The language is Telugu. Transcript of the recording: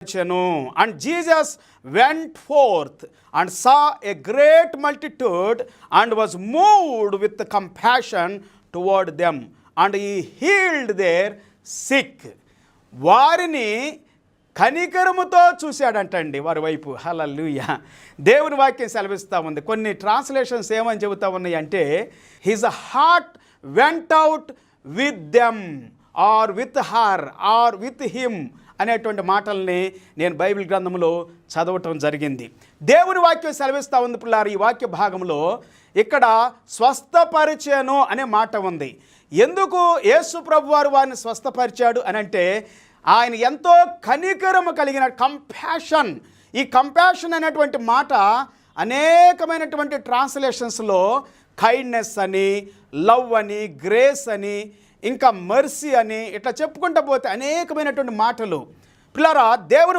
And Jesus went forth and saw a great multitude and was moved with compassion toward them, and he healed their sick. వారిని కనికరముతో చూశాడంటండి వారి వైపు. హల్లెలూయా. దేవుని వాక్యం సెలవిస్తూ ఉంది. కొన్ని ట్రాన్స్లేషన్స్ ఏమని చెబుతా ఉన్నాయి అంటే, his heart went out with them or with her or with him అనేటువంటి మాటల్ని నేను బైబిల్ గ్రంథంలో చదవటం జరిగింది. దేవుని వాక్యం సెలవిస్తూ ఉంది పిల్లారు. ఈ వాక్య భాగంలో ఇక్కడ స్వస్థపరిచాను అనే మాట ఉంది. ఎందుకు యేసు ప్రభు వారు వారిని స్వస్థపరిచాడు అని అంటే, ఆయన ఎంతో కనికరము కలిగిన కంపాషన్. ఈ కంపాషన్ అనేటువంటి మాట అనేకమైనటువంటి ట్రాన్స్లేషన్స్లో కైండ్నెస్ అని, లవ్ అని, గ్రేస్ అని, ఇంకా మర్సీ అని ఇట్లా చెప్పుకుంటూ పోతే అనేకమైనటువంటి మాటలు. పిల్లరా, దేవుని